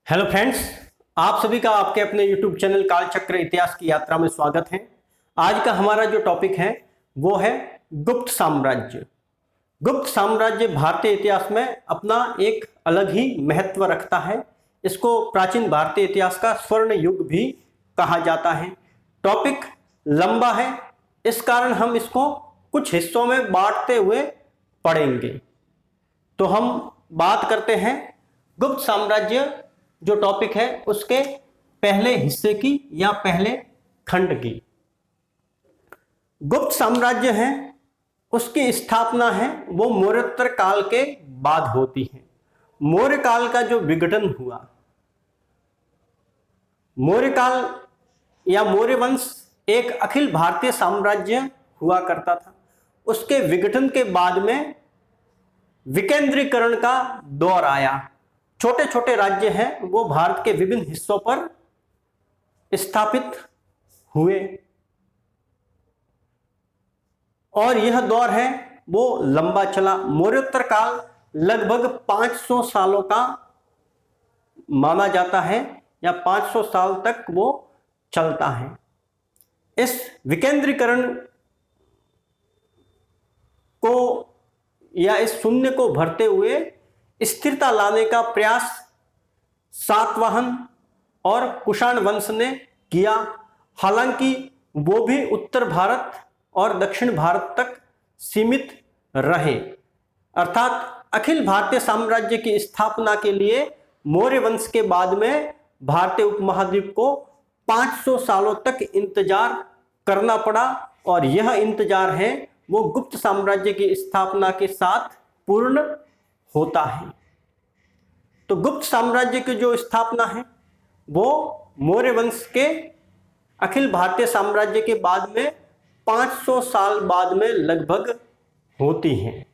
Hello friends, आप सभी का आपके अपने यूट्यूब चैनल कालचक्र इतिहास की यात्रा में स्वागत है। आज का हमारा जो टॉपिक है वो है गुप्त साम्राज्य। गुप्त साम्राज्य भारतीय इतिहास में अपना एक अलग ही महत्व रखता है। इसको प्राचीन भारतीय इतिहास का स्वर्ण युग भी कहा जाता है। टॉपिक लंबा है, इस कारण हम इसको कुछ हिस्सों में बांटते हुए पढ़ेंगे। तो हम बात करते हैं गुप्त साम्राज्य जो टॉपिक है उसके पहले हिस्से की या पहले खंड की। गुप्त साम्राज्य है उसकी स्थापना है वो मौर्योत्तर काल के बाद होती है। मौर्य काल का जो विघटन हुआ, मौर्य काल या मौर्य वंश एक अखिल भारतीय साम्राज्य हुआ करता था। उसके विघटन के बाद में विकेंद्रीकरण का दौर आया। छोटे छोटे राज्य हैं वो भारत के विभिन्न हिस्सों पर स्थापित हुए और यह दौर है वो लंबा चला। मौर्योत्तर काल लगभग 500 सालों का माना जाता है या 500 साल तक वो चलता है। इस विकेंद्रीकरण को या इस शून्य को भरते हुए स्थिरता लाने का प्रयास सातवाहन और कुषाण वंश ने किया। हालांकि वो भी उत्तर भारत और दक्षिण भारत तक सीमित रहे। अर्थात अखिल भारतीय साम्राज्य की स्थापना के लिए मौर्य वंश के बाद में भारतीय उपमहाद्वीप को 500 सालों तक इंतजार करना पड़ा और यह इंतजार है वो गुप्त साम्राज्य की स्थापना के साथ पूर्ण होता है। तो गुप्त साम्राज्य की जो स्थापना है वो मौर्य वंश के अखिल भारतीय साम्राज्य के बाद में 500 साल बाद में लगभग होती है।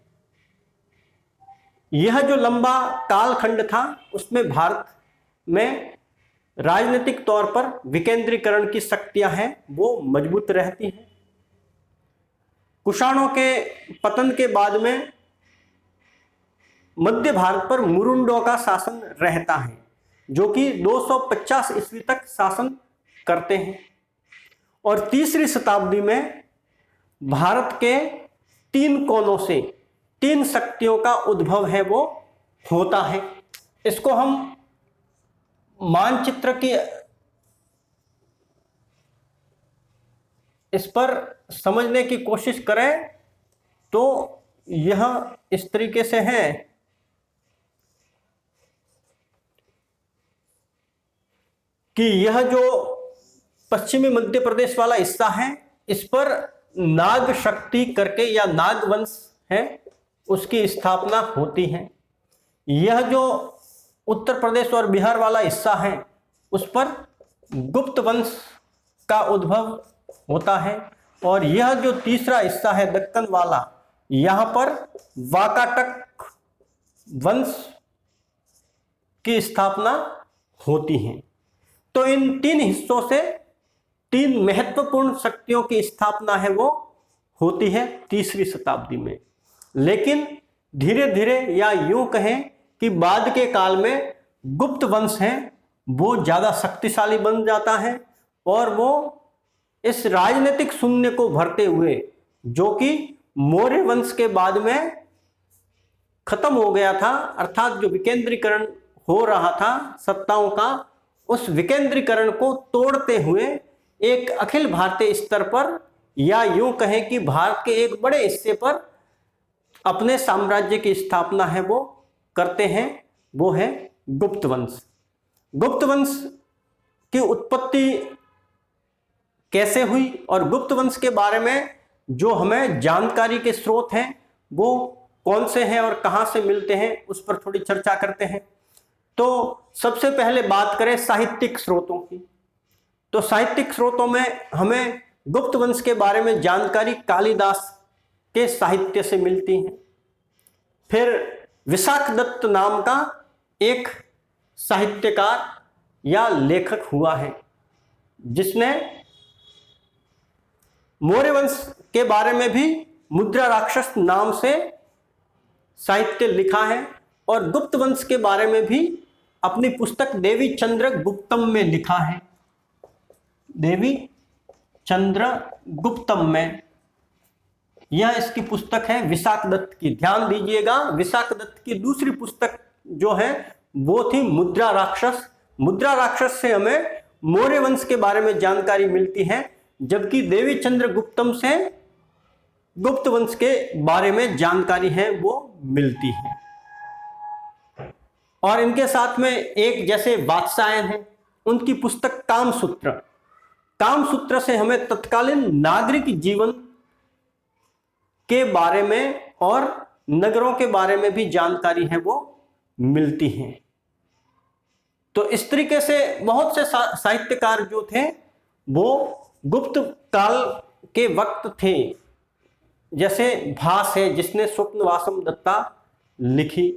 यह जो लंबा कालखंड था उसमें भारत में राजनीतिक तौर पर विकेंद्रीकरण की शक्तियां हैं वो मजबूत रहती हैं। कुषाणों के पतन के बाद में मध्य भारत पर मुरुंडों का शासन रहता है जो कि 250 ईस्वी तक शासन करते हैं और तीसरी शताब्दी में भारत के 3 कोनों से 3 शक्तियों का उद्भव है वो होता है। इसको हम मानचित्र की इस पर समझने की कोशिश करें तो यह इस तरीके से है कि यह जो पश्चिमी मध्य प्रदेश वाला हिस्सा है इस पर नाग शक्ति करके या नाग वंश है उसकी स्थापना होती है। यह जो उत्तर प्रदेश और बिहार वाला हिस्सा है उस पर गुप्त वंश का उद्भव होता है और यह जो तीसरा हिस्सा है दक्कन वाला यहां पर वाकाटक वंश की स्थापना होती है। तो इन 3 हिस्सों से 3 महत्वपूर्ण शक्तियों की स्थापना है वो होती है तीसरी शताब्दी में। लेकिन धीरे धीरे या यूं कहें कि बाद के काल में गुप्त वंश है वो ज्यादा शक्तिशाली बन जाता है और वो इस राजनीतिक शून्य को भरते हुए जो कि मौर्य वंश के बाद में खत्म हो गया था, अर्थात जो विकेंद्रीकरण हो रहा था सत्ताओं का, उस विकेंद्रीकरण को तोड़ते हुए एक अखिल भारतीय स्तर पर या यूं कहें कि भारत के एक बड़े हिस्से पर अपने साम्राज्य की स्थापना है वो करते हैं, वो है गुप्त वंश। गुप्त वंश की उत्पत्ति कैसे हुई और गुप्त वंश के बारे में जो हमें जानकारी के स्रोत हैं वो कौन से हैं और कहां से मिलते हैं उस पर थोड़ी चर्चा करते हैं। तो सबसे पहले बात करें साहित्यिक स्रोतों की। तो साहित्यिक स्रोतों में हमें गुप्त वंश के बारे में जानकारी कालिदास के साहित्य से मिलती है। फिर विशाखदत्त नाम का एक साहित्यकार या लेखक हुआ है जिसने मौर्य वंश के बारे में भी मुद्रा राक्षस नाम से साहित्य लिखा है और गुप्त वंश के बारे में भी अपनी पुस्तक देवी चंद्र गुप्तम में लिखा है। देवी चंद्र गुप्तम में, यह इसकी पुस्तक है विशाख दत्त की। ध्यान दीजिएगा, विशाख दत्त की दूसरी पुस्तक जो है वो थी मुद्रा राक्षस। मुद्रा राक्षस से हमें मौर्य वंश के बारे में जानकारी मिलती है, जबकि देवी चंद्र गुप्तम से गुप्त वंश के बारे में जानकारी है वो मिलती है। और इनके साथ में एक जैसे वात्सायन है, उनकी पुस्तक कामसूत्र। कामसूत्र से हमें तत्कालीन नागरिक जीवन के बारे में और नगरों के बारे में भी जानकारी है वो मिलती है। तो इस तरीके से बहुत से साहित्यकार जो थे वो गुप्त काल के वक्त थे। जैसे भास है जिसने स्वप्नवासम दत्ता लिखी।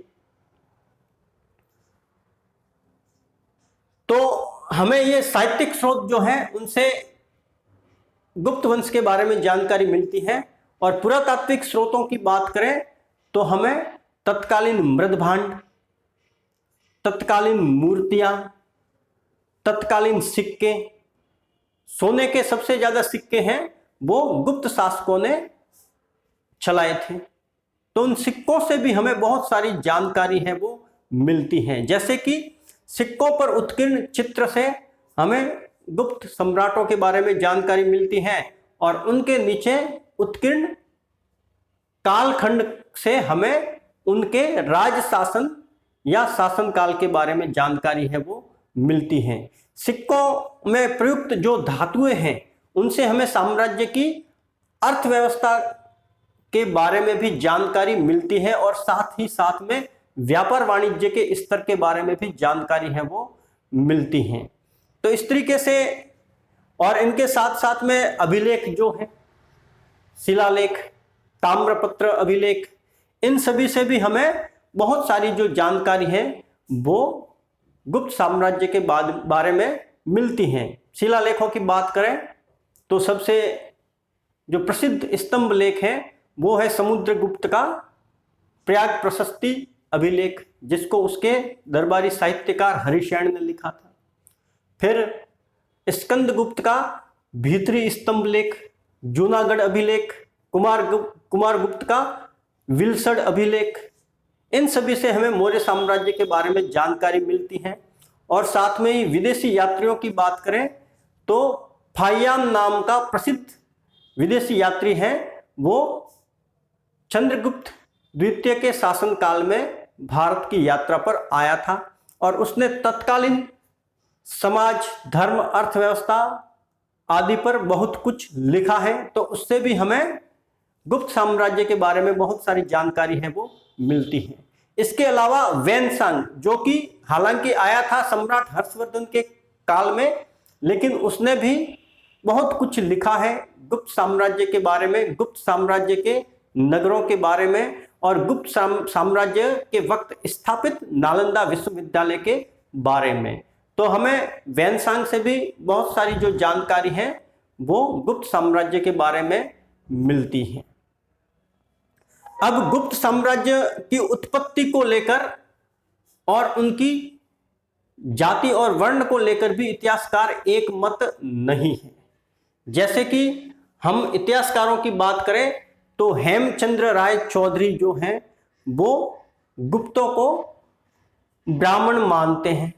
तो हमें ये साहित्यिक स्रोत जो है उनसे गुप्त वंश के बारे में जानकारी मिलती है। और पुरातात्विक स्रोतों की बात करें तो हमें तत्कालीन मृदभांड, तत्कालीन मूर्तियां, तत्कालीन सिक्के, सोने के सबसे ज्यादा सिक्के हैं वो गुप्त शासकों ने चलाए थे। तो उन सिक्कों से भी हमें बहुत सारी जानकारी है वो मिलती है। जैसे कि सिक्कों पर उत्कीर्ण चित्र से हमें गुप्त सम्राटों के बारे में जानकारी मिलती है, और उनके नीचे उत्कीर्ण कालखंड से हमें उनके राज शासन या शासन काल के बारे में जानकारी है वो मिलती है। सिक्कों में प्रयुक्त जो धातुएं हैं उनसे हमें साम्राज्य की अर्थव्यवस्था के बारे में भी जानकारी मिलती है, और साथ ही साथ में व्यापार वाणिज्य के स्तर के बारे में भी जानकारी है वो मिलती है। तो इस तरीके से, और इनके साथ साथ में अभिलेख जो है, शिलालेख, ताम्रपत्र अभिलेख, इन सभी से भी हमें बहुत सारी जो जानकारी है वो गुप्त साम्राज्य के बारे में मिलती है। शिलालेखों की बात करें तो सबसे जो प्रसिद्ध स्तंभ लेख है वो है समुद्रगुप्त का प्रयाग प्रशस्ति अभिलेख, जिसको उसके दरबारी साहित्यकार हरिशैन ने लिखा था। फिर स्कंदगुप्त का भीतरी स्तंभ लेख, जूनागढ़ अभिलेख, कुमारगुप्त का विलसड़ अभिलेख, इन सभी से हमें मौर्य साम्राज्य के बारे में जानकारी मिलती है। और साथ में ही विदेशी यात्रियों की बात करें तो फाहियान नाम का प्रसिद्ध विदेशी यात्री है, वो चंद्रगुप्त द्वितीय के शासन काल में भारत की यात्रा पर आया था, और उसने तत्कालीन समाज, धर्म, अर्थव्यवस्था आदि पर बहुत कुछ लिखा है। तो उससे भी हमें गुप्त साम्राज्य के बारे में बहुत सारी जानकारी है वो मिलती है। इसके अलावा वैनसांग, जो कि हालांकि आया था सम्राट हर्षवर्धन के काल में, लेकिन उसने भी बहुत कुछ लिखा है गुप्त साम्राज्य के बारे में, गुप्त साम्राज्य के नगरों के बारे में, और गुप्त साम्राज्य के वक्त स्थापित नालंदा विश्वविद्यालय के बारे में। तो हमें वैनसांग से भी बहुत सारी जो जानकारी है वो गुप्त साम्राज्य के बारे में मिलती है। अब गुप्त साम्राज्य की उत्पत्ति को लेकर और उनकी जाति और वर्ण को लेकर भी इतिहासकार एक मत नहीं है। जैसे कि हम इतिहासकारों की बात करें तो हेमचंद्र राय चौधरी जो हैं वो गुप्तों को ब्राह्मण मानते हैं।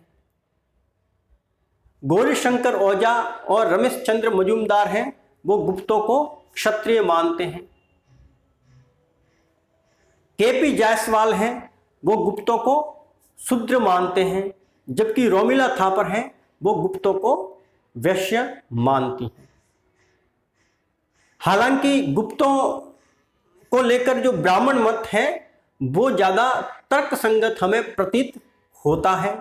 गौरीशंकर ओझा और रमेश चंद्र मजूमदार हैं, वो गुप्तों को क्षत्रिय मानते हैं। केपी जायसवाल हैं, वो गुप्तों को शूद्र मानते हैं, जबकि रोमिला थापर हैं, वो गुप्तों को वैश्य मानती हैं। हालांकि गुप्तों को लेकर जो ब्राह्मण मत है वो ज्यादा तर्कसंगत हमें प्रतीत होता है,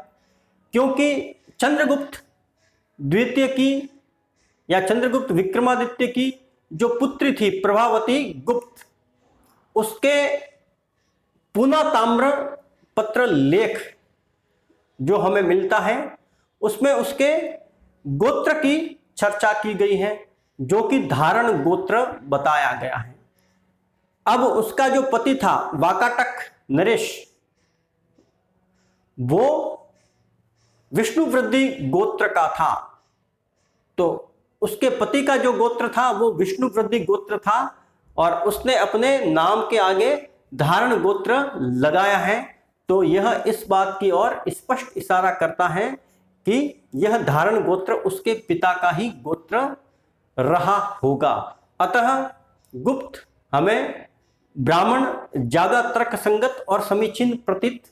क्योंकि चंद्रगुप्त द्वितीय की या चंद्रगुप्त विक्रमादित्य की जो पुत्री थी प्रभावती गुप्त, उसके पुना ताम्र पत्र लेख जो हमें मिलता है उसमें उसके गोत्र की चर्चा की गई है, जो कि धारण गोत्र बताया गया है। अब उसका जो पति था वाकाटक नरेश, वो विष्णुवृद्धि गोत्र का था। तो उसके पति का जो गोत्र था वो विष्णुवृद्धि गोत्र था और उसने अपने नाम के आगे धारण गोत्र लगाया है। तो यह इस बात की ओर स्पष्ट इशारा करता है कि यह धारण गोत्र उसके पिता का ही गोत्र रहा होगा। अतः गुप्त हमें ब्राह्मण ज्यादा तर्क संगत और समीचीन प्रतीत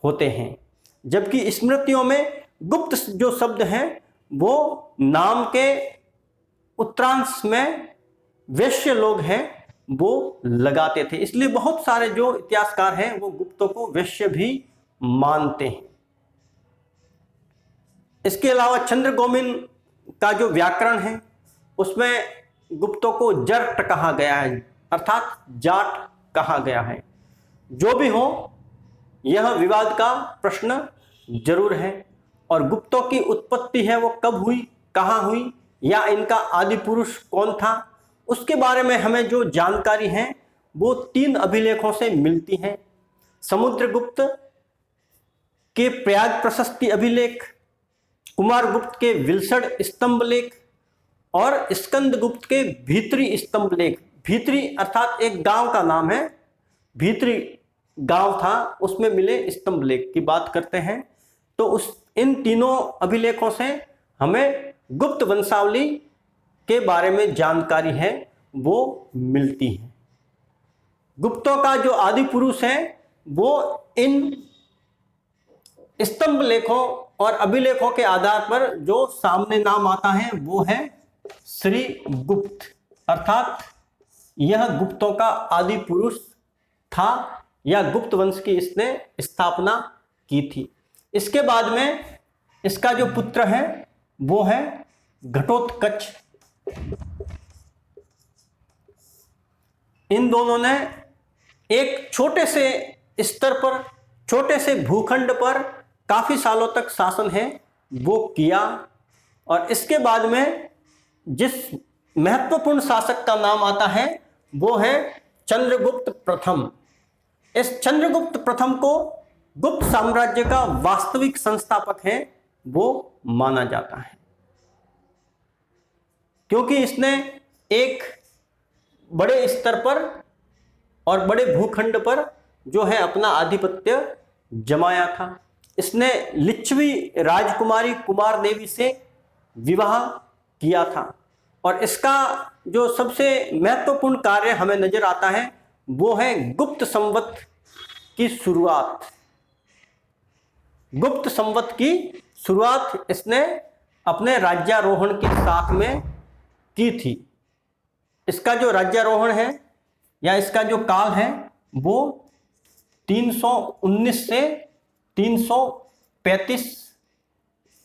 होते हैं, जबकि स्मृतियों में गुप्त जो शब्द हैं वो नाम के उत्तरांश में वैश्य लोग हैं वो लगाते थे। इसलिए बहुत सारे जो इतिहासकार हैं वो गुप्तों को वैश्य भी मानते हैं। इसके अलावा चंद्रगौमिन का जो व्याकरण है उसमें गुप्तों को जर्ट कहा गया है, अर्थात जाट कहा गया है। जो भी हो, यह विवाद का प्रश्न जरूर है और गुप्तों की उत्पत्ति है वो कब हुई, कहाँ हुई, या इनका आदि पुरुष कौन था, उसके बारे में हमें जो जानकारी है वो 3 अभिलेखों से मिलती है। समुद्रगुप्त के प्रयाग प्रशस्ति अभिलेख, कुमारगुप्त के विलसड़ स्तंभ लेख और स्कंदगुप्त के भीतरी स्तंभ लेख। भीतरी अर्थात एक गांव का नाम है, भीतरी गांव था, उसमें मिले स्तंभ लेख की बात करते हैं। तो इन तीनों अभिलेखों से हमें गुप्त वंशावली के बारे में जानकारी है वो मिलती है। गुप्तों का जो आदि पुरुष है वो इन स्तंभ लेखों और अभिलेखों के आधार पर जो सामने नाम आता है वो है श्री गुप्त, अर्थात यह गुप्तों का आदि पुरुष था या गुप्त वंश की इसने स्थापना की थी। इसके बाद में इसका जो पुत्र है वो है घटोत्कच। इन दोनों ने एक छोटे से स्तर पर, छोटे से भूखंड पर काफी सालों तक शासन है वो किया और इसके बाद में जिस महत्वपूर्ण शासक का नाम आता है वो है चंद्रगुप्त प्रथम। इस चंद्रगुप्त प्रथम को गुप्त साम्राज्य का वास्तविक संस्थापक है वो माना जाता है, क्योंकि इसने एक बड़े स्तर पर और बड़े भूखंड पर जो है अपना आधिपत्य जमाया था। इसने लिच्छवी राजकुमारी कुमार देवी से विवाह किया था और इसका जो सबसे महत्वपूर्ण कार्य हमें नजर आता है वो है गुप्त संवत की शुरुआत। गुप्त संवत की शुरुआत इसने अपने राज्यारोहण के साथ में की थी। इसका जो राज्यारोहण है या इसका जो काल है वो 319 से 335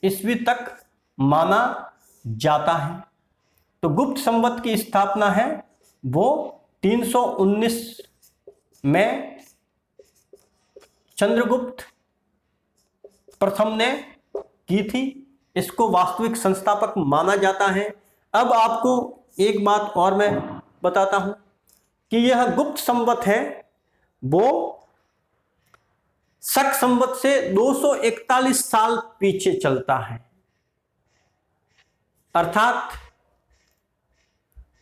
ईस्वी तक माना जाता है। तो गुप्त संवत की स्थापना है वो 319 में चंद्रगुप्त प्रथम ने की थी। इसको वास्तविक संस्थापक माना जाता है। अब आपको एक बात और मैं बताता हूं कि यह गुप्त संवत है वो शक संवत से 241 साल पीछे चलता है, अर्थात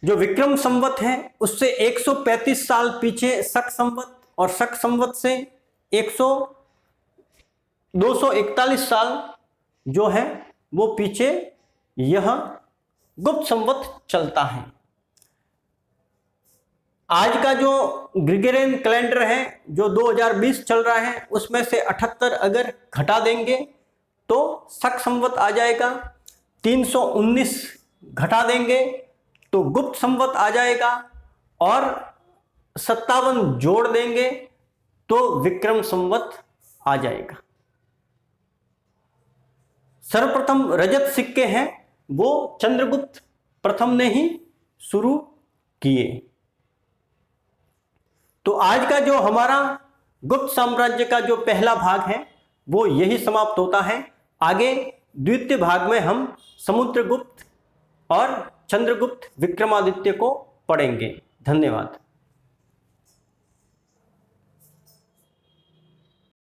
जो विक्रम संवत है उससे 135 साल पीछे शक संवत और शक संवत से 241 साल जो है वो पीछे यह गुप्त संवत चलता है। आज का जो ग्रिगोरियन कैलेंडर है जो 2020 चल रहा है उसमें से 78 अगर घटा देंगे तो शक संवत आ जाएगा, 319 घटा देंगे तो गुप्त संवत आ जाएगा और 57 जोड़ देंगे तो विक्रम संवत आ जाएगा। सर्वप्रथम रजत सिक्के हैं वो चंद्रगुप्त प्रथम ने ही शुरू किए। तो आज का जो हमारा गुप्त साम्राज्य का जो पहला भाग है वो यही समाप्त होता है। आगे द्वितीय भाग में हम समुद्रगुप्त और चंद्रगुप्त विक्रमादित्य को पढ़ेंगे। धन्यवाद।